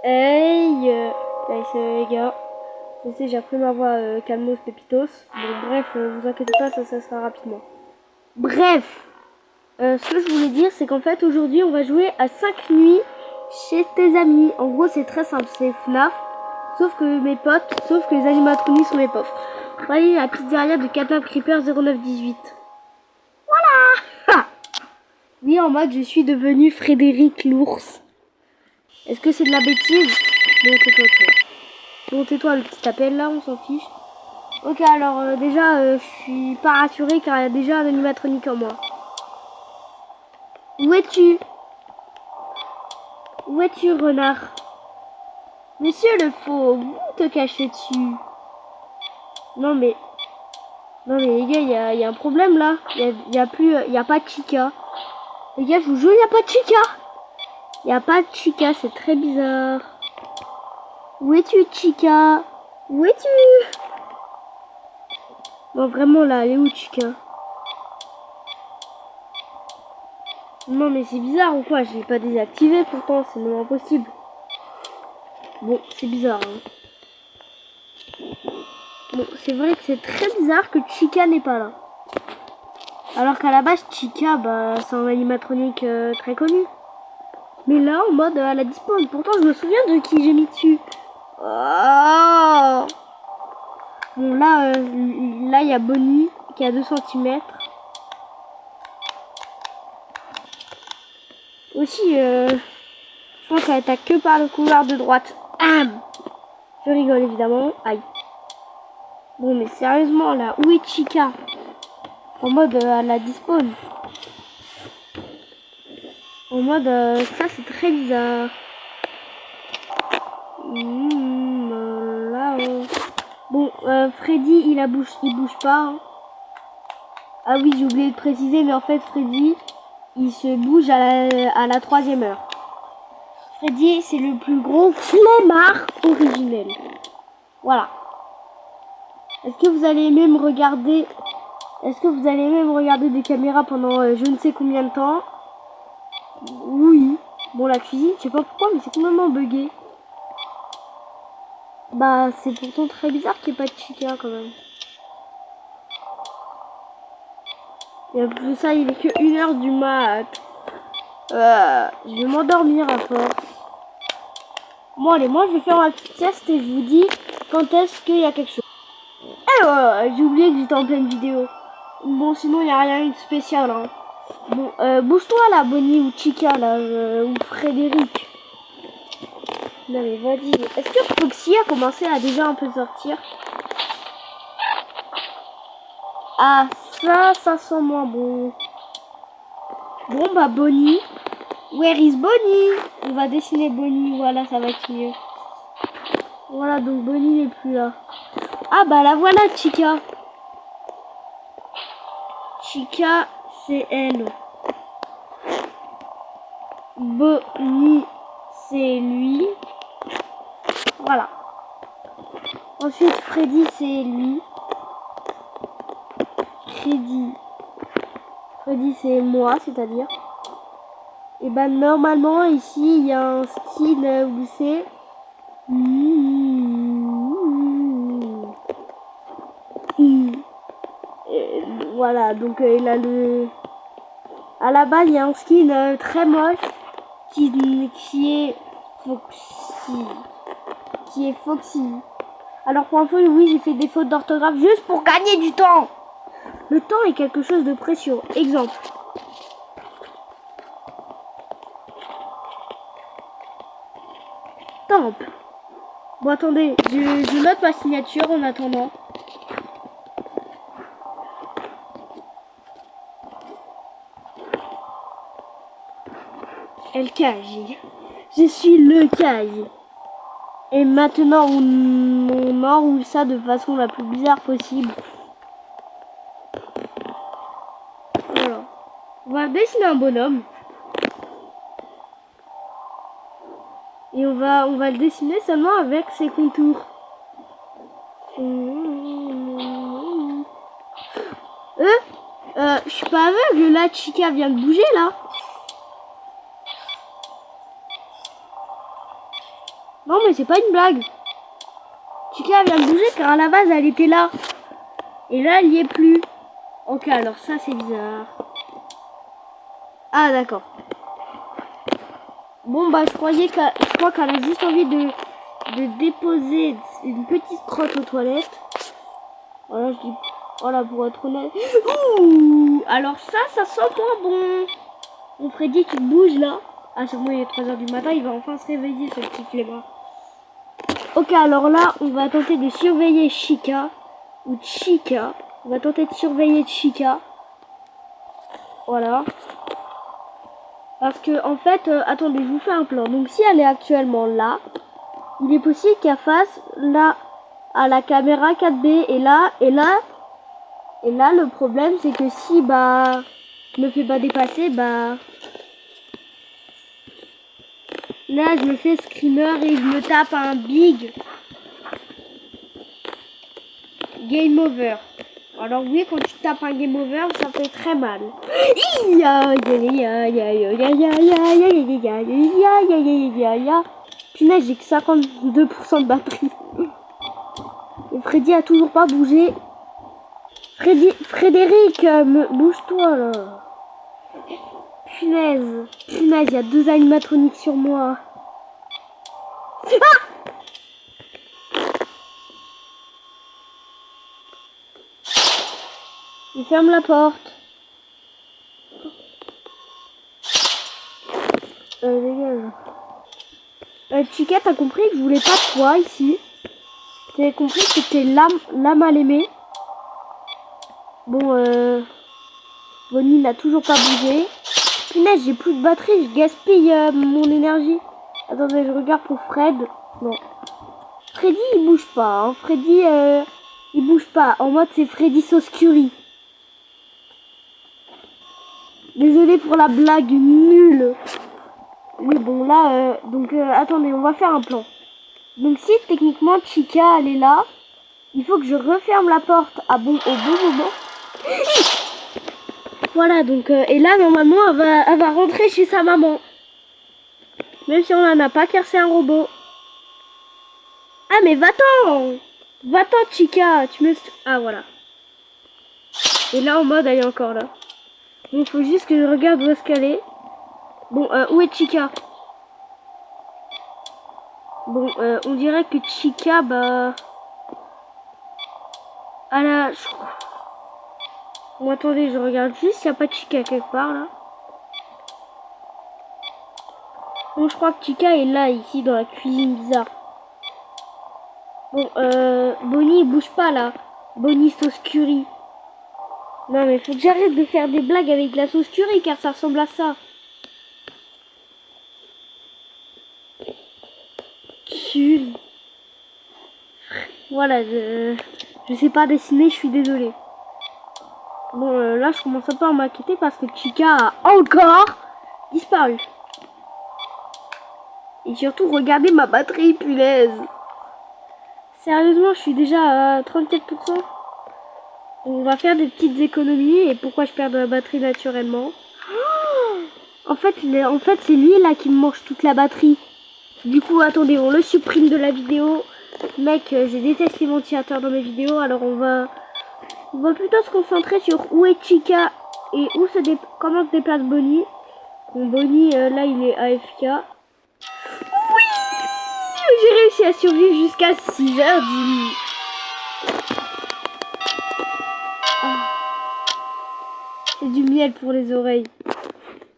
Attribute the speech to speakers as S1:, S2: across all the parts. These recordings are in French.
S1: Hey, hey, c'est les gars. Je sais, j'ai appris ma voix Calmos Pépitos. Bon, bref, vous inquiétez pas, ça sera rapidement. Bref, ce que je voulais dire, c'est qu'en fait, aujourd'hui, on va jouer à 5 nuits chez tes amis. En gros, c'est très simple, c'est FNAF. Sauf que mes potes, sauf que les animatroniques sont mes potes. Voyez la pizzeria de Catnap Creeper 0918. Voilà. Oui, en mode, je suis devenu Frédéric l'ours. Est-ce que c'est de la bêtise? Bon, tais-toi, toi. Bon, tais-toi, le petit appel là, on s'en fiche. Ok, alors déjà, je suis pas rassurée car il y a déjà un animatronique en moi. Où es-tu? Où es-tu, renard? Monsieur le faux, vous te cachez-tu? Non mais les gars, il y a un problème là. Il y a pas de Chica. Les gars, je vous jure, il y a pas de Chica. Il y a pas de Chica, c'est très bizarre. Où es-tu, Chica? Où es-tu? Non, vraiment là, elle est où, Chica? Non, mais c'est bizarre ou quoi? Je l'ai pas désactivé pourtant, c'est même impossible. Bon, c'est bizarre. Hein. Bon, c'est vrai que c'est très bizarre que Chica n'est pas là. Alors qu'à la base, Chica, bah, c'est un animatronique très connu. Mais là, en mode, elle a disparu. Pourtant, je me souviens de qui j'ai mis dessus. Oh bon, là, il y a Bonnie qui a 2 cm. Aussi, je pense qu'elle attaque que par le couloir de droite. Ah, je rigole évidemment. Aïe. Bon, mais sérieusement, là, où est Chica? En mode, elle a dispawn. En mode, ça c'est très bizarre. Là, bon, Freddy, il bouge pas. Hein. Ah oui, j'ai oublié de préciser, mais en fait, Freddy, il se bouge à la 3e heure. Freddy, c'est le plus gros flemmard originel. Voilà. Est-ce que vous allez aimer me regarder? Est-ce que vous allez aimer me regarder des caméras pendant je ne sais combien de temps? Oui. Bon, la cuisine, je sais pas pourquoi, mais c'est complètement bugué. Bah, c'est pourtant très bizarre qu'il n'y ait pas de Chica quand même. Et en plus de ça, il est que 1h du mat. Je vais m'endormir à force. Bon, allez, moi je vais faire ma petite sieste et je vous dis quand est-ce qu'il y a quelque chose. Eh j'ai oublié que j'étais en pleine vidéo. Bon, sinon, il n'y a rien de spécial. Hein. Bon, bouge-toi là, Bonnie ou Chica là, ou Frédéric. Non mais vas-y. Est-ce que Foxy a commencé à déjà un peu sortir? Ah, ça sent moins bon. Bon, bah, Bonnie. Where is Bonnie? On va dessiner Bonnie. Voilà, ça va être mieux. Voilà, donc Bonnie n'est plus là. Ah, bah, la voilà, Chica. Chica, c'est elle. Bonnie, c'est lui. Voilà. Ensuite, Freddy, c'est lui. Freddy, c'est moi, c'est-à-dire. Et ben normalement ici il y a un skin où c'est voilà, donc il a le à la base il y a un skin très moche qui est Foxy, alors pour info, oui, j'ai fait des fautes d'orthographe juste pour gagner du temps. Le temps est quelque chose de précieux. Exemple. Temple. Bon, attendez, je note ma signature en attendant. LKJ. Je suis le KJ. Et maintenant, on enroule ça de façon la plus bizarre possible. Voilà. On va dessiner un bonhomme. Et on va le dessiner seulement avec ses contours. Je suis pas aveugle, là, Chica vient de bouger, là. Non, mais c'est pas une blague. Chica vient de bouger car à la base, elle était là. Et là, elle y est plus. Ok, alors ça, c'est bizarre. Ah, d'accord. Bon, bah, je crois qu'elle a juste envie de déposer une petite crotte aux toilettes. Voilà, je dis... Voilà, pour être honnête. Ouh, alors ça sent pas bon. Mon Freddy, tu bouges là. Ah, sûrement, il est 3h du matin, il va enfin se réveiller, ce petit flemmard. Ok, alors là, on va tenter de surveiller Chica. Ou Chica. On va tenter de surveiller Chica. Voilà. Parce que, en fait, attendez, je vous fais un plan. Donc, si elle est actuellement là, il est possible qu'elle fasse là, à la caméra 4B. Et là, le problème, c'est que si, bah, je me fais pas dépasser, bah... Là, je me fais screamer et je me tape un big game over. Alors oui, quand tu tapes un game over, ça fait très mal. Punaise, j'ai que 52% de batterie. Et Freddy a toujours pas bougé. Frédéric, bouge-toi là. Punaise, il y a 2 animatroniques sur moi. Ah! Il ferme la porte. Dégage. Chica, t'as compris que je voulais pas de toi ici. T'as compris que c'était l'âme à l'aimer. Bon, Bonnie n'a toujours pas bougé. Punaise, j'ai plus de batterie, je gaspille mon énergie. Attendez, je regarde pour Fred. Non. Freddy, il bouge pas. Hein. Freddy, il bouge pas. En mode, c'est Freddy sauce curry. Désolé pour la blague nulle. Oui, bon, là, attendez, on va faire un plan. Donc, si techniquement Chica, elle est là, il faut que je referme la porte au bon moment. Voilà, donc, et là, normalement, elle va rentrer chez sa maman. Même si on en a pas, car c'est un robot. Ah, mais va-t'en! Va-t'en, Chica! Ah, voilà. Et là, en mode, elle est encore là. Donc, faut juste que je regarde où est-ce qu'elle est. Bon, où est Chica? Bon, on dirait que Chica, bah... Ah là, Bon, attendez, je regarde juste s'il n'y a pas de Chica quelque part, là. Bon, je crois que Chica est là, ici, dans la cuisine bizarre. Bon, Bonnie, il bouge pas, là. Bonnie sauce curry. Non, mais faut que j'arrête de faire des blagues avec la sauce curry, car ça ressemble à ça. Curry. Voilà, je sais pas dessiner, je suis désolée. Bon, là, je commence un peu à m'inquiéter parce que Chica a encore disparu. Et surtout, regardez ma batterie, punaise. Sérieusement, je suis déjà à 34%. On va faire des petites économies. Et pourquoi je perds de la batterie naturellement? En fait, c'est lui là qui me mange toute la batterie. Du coup, attendez, on le supprime de la vidéo. Mec, je déteste les ventilateurs dans mes vidéos. Alors, on va plutôt se concentrer sur où est Chica et comment se déplace Bonnie. Bon, Bonnie, là, il est AFK. Oui! J'ai réussi à survivre jusqu'à 6h10. Ah. C'est du miel pour les oreilles.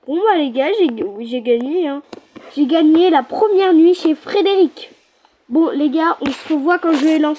S1: Bon, bah, les gars, j'ai gagné. Hein. J'ai gagné la première nuit chez Frédéric. Bon, les gars, on se revoit quand je vais lancer.